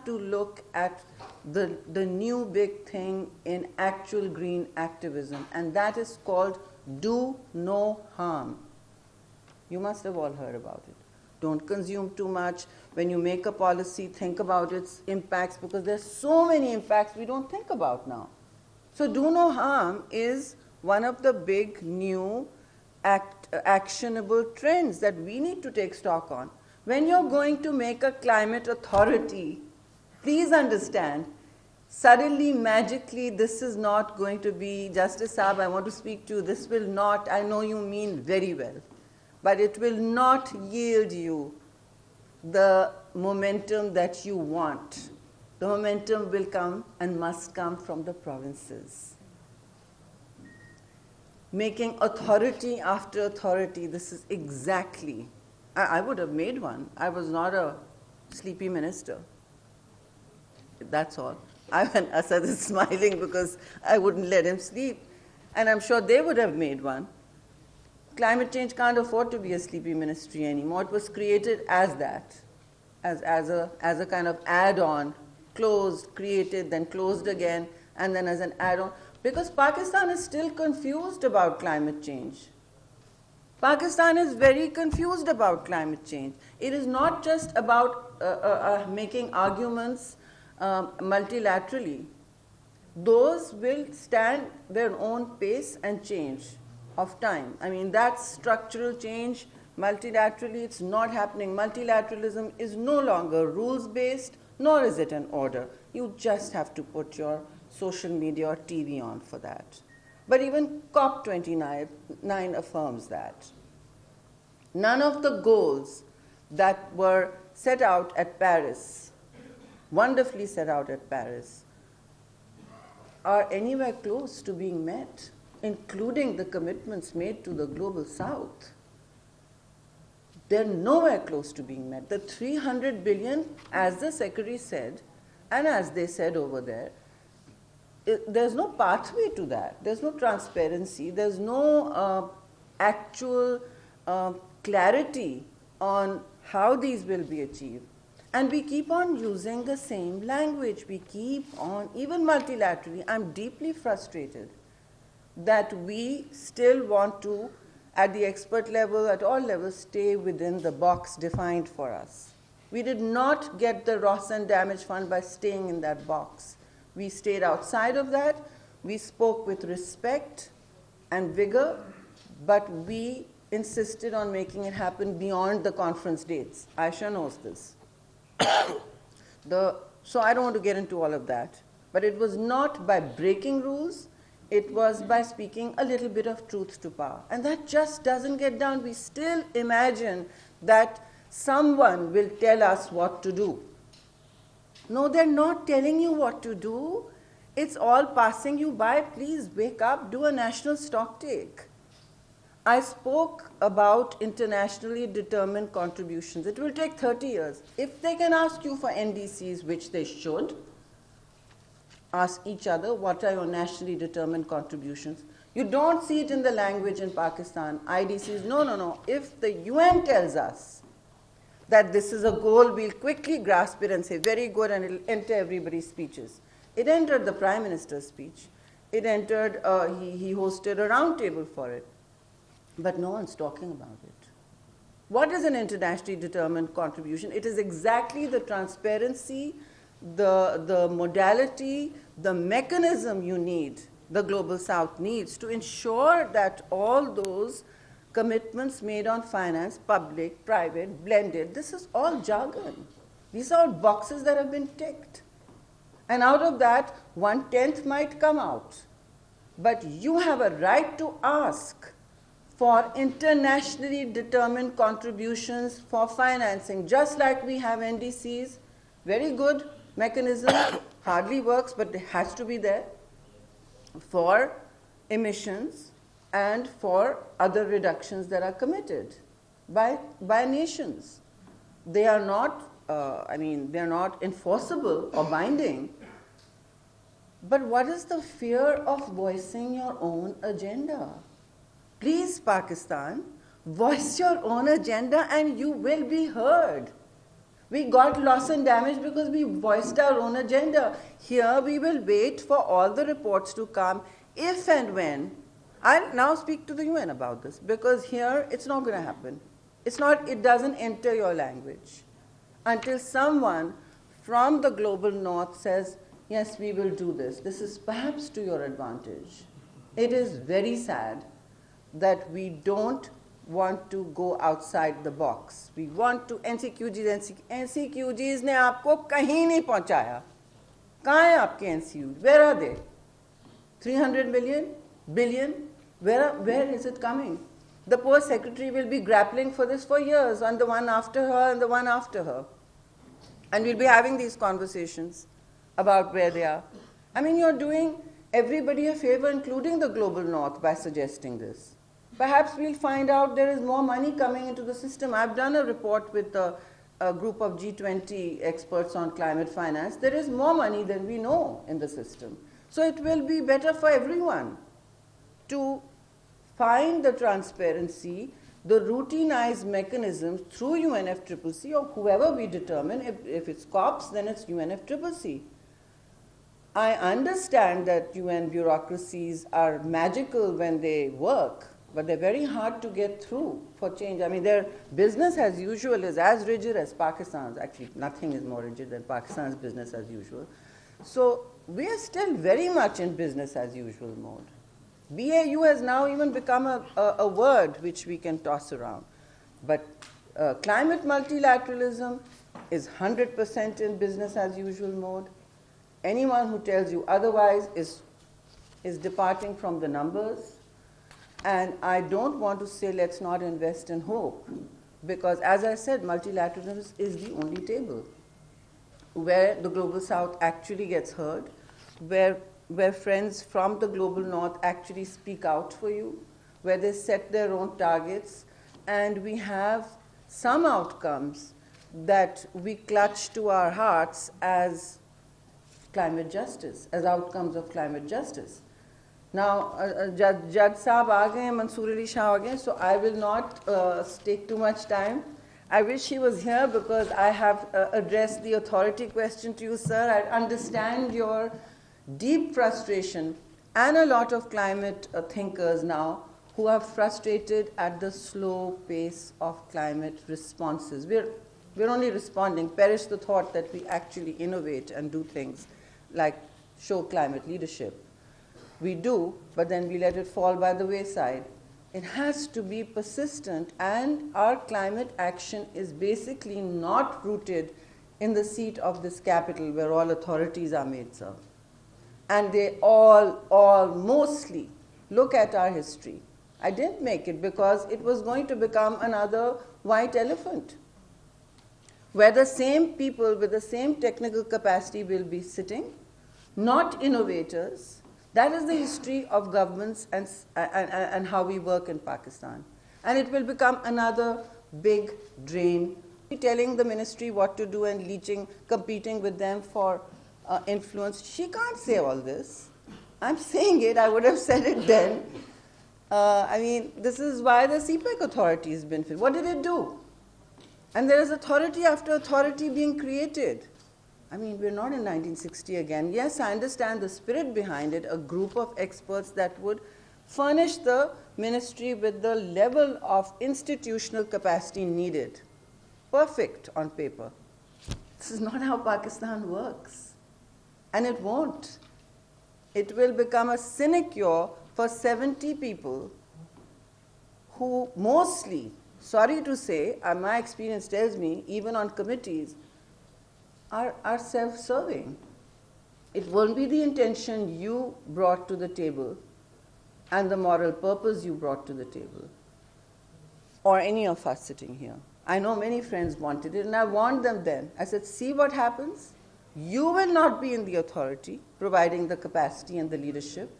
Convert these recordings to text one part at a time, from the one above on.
to look at the new big thing in actual green activism, and that is called do no harm. You must have all heard about it. Don't consume too much. When you make a policy, think about its impacts, because there's so many impacts we don't think about now. So do no harm is one of the big new actionable trends that we need to take stock on. When you're going to make a climate authority, please understand, suddenly, magically, this is not going to be, Justice Saab, I want to speak to you, this will not, I know you mean very well, but it will not yield you the momentum that you want. The momentum will come and must come from the provinces. Making authority after authority, this is exactly, I would have made one. I was not a sleepy minister. That's all. Asad is smiling because I wouldn't let him sleep. And I'm sure they would have made one. Climate change can't afford to be a sleepy ministry anymore. It was created as that, as a kind of add-on, closed, created, then closed again, and then as an add-on. Because Pakistan is still confused about climate change. Pakistan is very confused about climate change. It is not just about making arguments multilaterally. Those will stand their own pace and change of time. I mean, that's structural change. Multilaterally, it's not happening. Multilateralism is no longer rules-based, nor is it an order. You just have to put your social media or TV on for that. But even COP29 affirms that. None of the goals that were set out at Paris, wonderfully set out at Paris, are anywhere close to being met, including the commitments made to the global south. They're nowhere close to being met. The 300 billion, as the secretary said, and as they said over there, there's no pathway to that. There's no transparency. There's no actual clarity on how these will be achieved. And we keep on using the same language. We keep on, even multilaterally, I'm deeply frustrated that we still want to, at the expert level, at all levels, stay within the box defined for us. We did not get the loss and damage fund by staying in that box. We stayed outside of that. We spoke with respect and vigor, but we insisted on making it happen beyond the conference dates. Aisha knows this. So I don't want to get into all of that. But it was not by breaking rules. It was by speaking a little bit of truth to power. And that just doesn't get done. We still imagine that someone will tell us what to do. No, they're not telling you what to do. It's all passing you by. Please wake up, do a national stocktake. I spoke about internationally determined contributions. It will take 30 years. If they can ask you for NDCs, which they should, ask each other, what are your nationally determined contributions? You don't see it in the language in Pakistan. IDCs, no. If the UN tells us that this is a goal, we'll quickly grasp it and say, very good, and it'll enter everybody's speeches. It entered the Prime Minister's speech. It entered, he hosted a roundtable for it. But no one's talking about it. What is an internationally determined contribution? It is exactly the transparency, the modality, the mechanism you need, the Global South needs to ensure that all those commitments made on finance, public, private, blended, this is all jargon. These are all boxes that have been ticked. And out of that, 1/10 might come out. But you have a right to ask for internationally determined contributions for financing, just like we have NDCs. Very good mechanism, hardly works, but it has to be there for emissions and for other reductions that are committed by nations. They are not, they are not enforceable or binding. But what is the fear of voicing your own agenda? Please, Pakistan, voice your own agenda and you will be heard. We got loss and damage because we voiced our own agenda. Here we will wait for all the reports to come if and when. I'll now speak to the UN about this because here it's not going to happen. It doesn't enter your language until someone from the global north says, yes, we will do this. This is perhaps to your advantage. It is very sad that we don't want to go outside the box. We want to NCQGs ने आपको कहीं नहीं पहुंचाया. कहाँ हैं आपके NCQs? Where are they? 300 million? Billion? Where is it coming? The poor secretary will be grappling for this for years, and the one after her and the one after her. And we'll be having these conversations about where they are. I mean, you're doing everybody a favor, including the global north, by suggesting this. Perhaps we'll find out there is more money coming into the system. I've done a report with a group of G20 experts on climate finance. There is more money than we know in the system. So it will be better for everyone to find the transparency, the routinized mechanisms through UNFCCC or whoever we determine. If it's COPS, then it's UNFCCC. I understand that UN bureaucracies are magical when they work, but they're very hard to get through for change. I mean, their business as usual is as rigid as Pakistan's. Actually, nothing is more rigid than Pakistan's business as usual. So we are still very much in business as usual mode. BAU has now even become a word which we can toss around. But climate multilateralism is 100% in business as usual mode. Anyone who tells you otherwise is departing from the numbers. And I don't want to say let's not invest in hope, because as I said, multilateralism is the only table where the global south actually gets heard, where friends from the global north actually speak out for you, where they set their own targets, and we have some outcomes that we clutch to our hearts as climate justice, as outcomes of climate justice. Now, Judge Saab aa gaye, Mansoor Ali Shah aa gaye, so I will not take too much time. I wish he was here because I have addressed the authority question to you, sir. I understand your deep frustration and a lot of climate thinkers now who are frustrated at the slow pace of climate responses. We're only responding. Perish the thought that we actually innovate and do things like show climate leadership. We do, but then we let it fall by the wayside. It has to be persistent, and our climate action is basically not rooted in the seat of this capital where all authorities are made, sir. And they all mostly look at our history. I didn't make it because it was going to become another white elephant, where the same people with the same technical capacity will be sitting, not innovators. That is the history of governments and how we work in Pakistan. And it will become another big drain, telling the ministry what to do and competing with them for influence. She can't say all this. I'm saying it. I would have said it then. I mean, this is why the CPEC authority has been filled. What did it do? And there is authority after authority being created. I mean, we're not in 1960 again. Yes, I understand the spirit behind it, a group of experts that would furnish the ministry with the level of institutional capacity needed. Perfect on paper. This is not how Pakistan works. And it won't. It will become a sinecure for 70 people who mostly, sorry to say, my experience tells me, even on committees, are self-serving. It won't be the intention you brought to the table and the moral purpose you brought to the table, or any of us sitting here. I know many friends wanted it, and I warned them then. I said, see what happens? You will not be in the authority, providing the capacity and the leadership,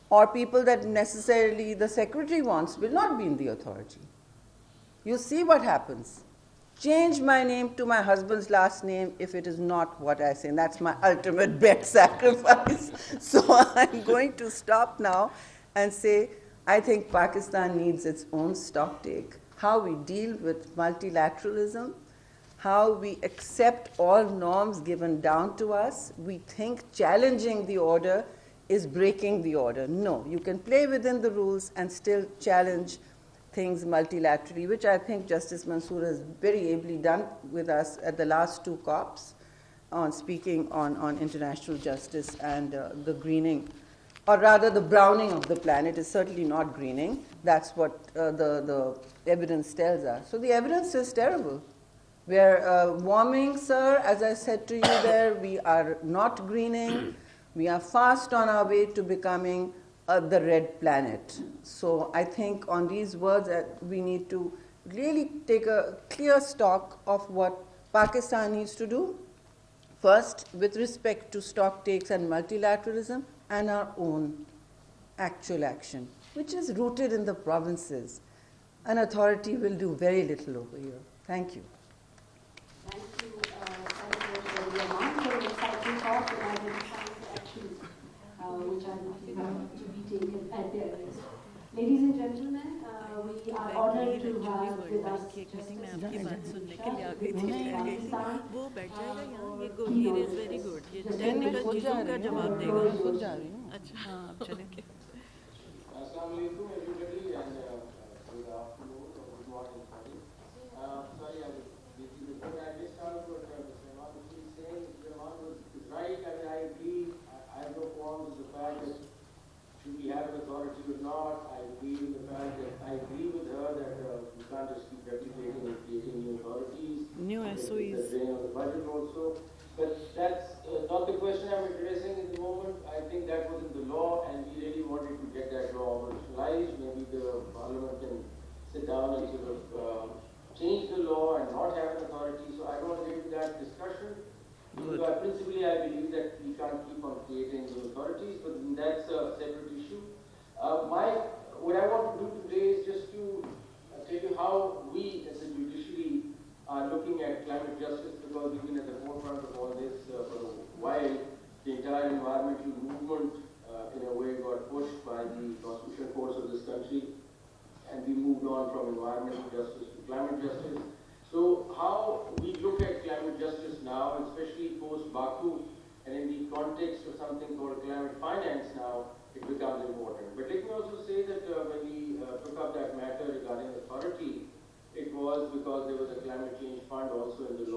or people that necessarily the secretary wants will not be in the authority. You see what happens. Change my name to my husband's last name if it is not what I say. And that's my ultimate bet sacrifice. So I'm going to stop now and say, I think Pakistan needs its own stocktake. How we deal with multilateralism, how we accept all norms given down to us. We think challenging the order is breaking the order. No, you can play within the rules and still challenge things multilaterally, which I think Justice Mansoor has very ably done with us at the last two COPs on speaking on international justice and the greening, or rather the browning of the planet is certainly not greening. That's what the evidence tells us. So the evidence is terrible. We are warming, sir, as I said to you there, we are not greening. We are fast on our way to becoming the red planet. So I think on these words we need to really take a clear stock of what Pakistan needs to do. First, with respect to stock takes and multilateralism, and our own actual action, which is rooted in the provinces. An authority will do very little over here. Thank you. Thank you, Rehman, for the exciting talk and identifying the actions which are to be taken at their place. Ladies and gentlemen, we are honored to have with us वो बैठ जाएगा यहाँ ये here is very good ये technical चीजों का जवाब देगा अच्छा हाँ चलेंगे Assalamu alaikum everybody and good afternoon or good morning sorry I was busy before I missed out what Mr. Imran was saying. Mr. Imran was right and I agree. I have no qualms with the fact that should we have an authority or not. I agree with the fact that I agree with her that we can't just keep replicating and creating new authorities. New SOEs. The drain of the budget also. But that's not the question I'm addressing in the moment. I think that was in the law and we really wanted to get that law operationalized. Maybe the parliament can sit down and sort of change the law and not have an authority. So I don't want to get into that discussion. Principally, I believe that we can't keep on creating those authorities, but that's a separate issue. What I want to do today is just to tell you how we as a judiciary are looking at climate justice, because we've been at the forefront of all this for a while. The entire environmental movement, in a way, got pushed by the constitutional courts of this country, and we moved on from environmental justice to climate justice. So how we look at climate justice now, especially post-Baku, and in the context of something called climate finance now, it becomes important. But let me also say that when we took up that matter regarding authority, it was because there was a climate change fund also in the law.